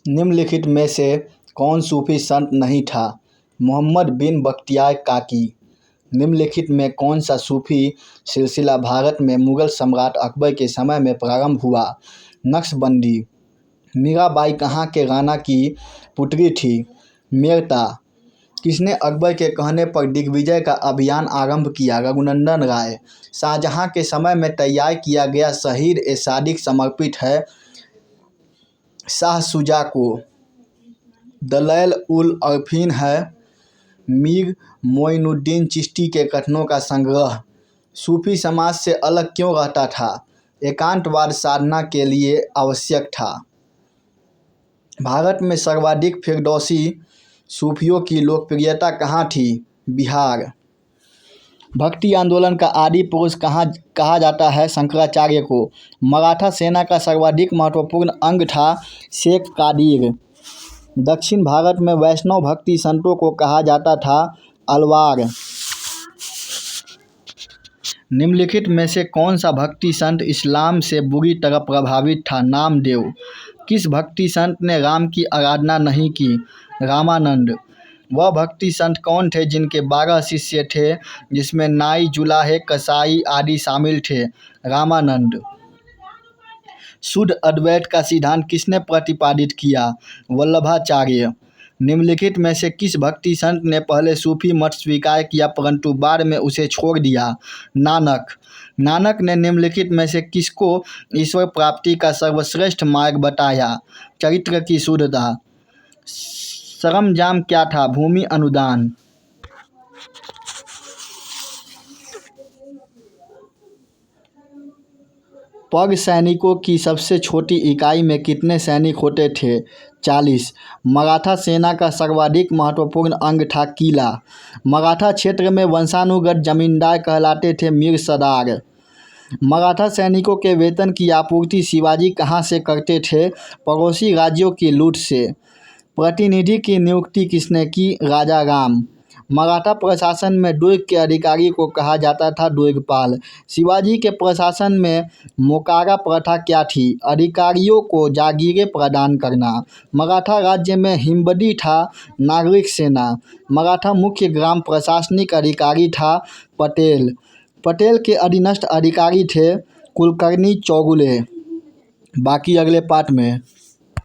निम्नलिखित में से कौन सूफी संत नहीं था? मोहम्मद बिन बख्तियार काकी। निम्नलिखित में कौन सा सूफी सिलसिला भारत में मुगल सम्राट अकबर के समय में प्रारंभ हुआ? नक्शबंदी। मीराबाई कहाँ के राणा की पुत्री थी? मेरता। किसने अकबर के कहने पर दिग्विजय का अभियान आरंभ किया? रघुनंदन राय। शाहजहां के समय में तैयार किया गया शहीद-ए-सादिक समर्पित है शाह शुजा को। दलैल-उल-अरफीन है मीर मोइनुद्दीन चिश्ती के कथनों का संग्रह। सूफी समाज से अलग क्यों रहता था? एकांतवाद साधना के लिए आवश्यक था। भारत में सर्वाधिक फिरदौसी सूफियों की लोकप्रियता कहाँ थी? बिहार। भक्ति आंदोलन का आदि पुरुष कहा जाता है? शंकराचार्य को। मराठा सेना का सर्वाधिक महत्वपूर्ण अंग था? शेख कादिर। दक्षिण भारत में वैष्णव भक्ति संतों को कहा जाता था? अलवार। निम्नलिखित में से कौन सा भक्ति संत इस्लाम से बुरी तरह प्रभावित था? नामदेव। किस भक्ति संत ने राम की आराधना नहीं की? रामानंद। वह भक्ति संत कौन थे जिनके 12 शिष्य थे, जिसमें नाई, जुलाहे, कसाई आदि शामिल थे? रामानंद। शुद्ध अद्वैत का सिद्धांत किसने प्रतिपादित किया? वल्लभाचार्य। निम्नलिखित में से किस भक्ति संत ने पहले सूफी मत स्वीकार किया परंतु बाद में उसे छोड़ दिया? नानक। नानक ने निम्नलिखित में से किसको ईश्वर प्राप्ति का सर्वश्रेष्ठ मार्ग बताया? चरित्र की शुद्धता। सरंजाम क्या था? भूमि अनुदान। पग सैनिकों की सबसे छोटी इकाई में कितने सैनिक होते थे? 40। मराठा सेना का सर्वाधिक महत्वपूर्ण अंग था? किला। मराठा क्षेत्र में वंशानुगत जमींदार कहलाते थे? मीर सदार। मराठा सैनिकों के वेतन की आपूर्ति शिवाजी कहाँ से करते थे? पड़ोसी राज्यों की लूट से। प्रतिनिधि की नियुक्ति किसने की? राजा राम। मराठा प्रशासन में दुर्ग के अधिकारी को कहा जाता था? दुर्गपाल। शिवाजी के प्रशासन में मोकारा प्रथा क्या थी? अधिकारियों को जागीरें प्रदान करना। मराठा राज्य में हिमवदी था? नागरिक सेना। मराठा मुख्य ग्राम प्रशासनिक अधिकारी था? पटेल। पटेल के अधीनस्थ अधिकारी थे? कुलकर्णी चौगुले। बाकी अगले पार्ट में।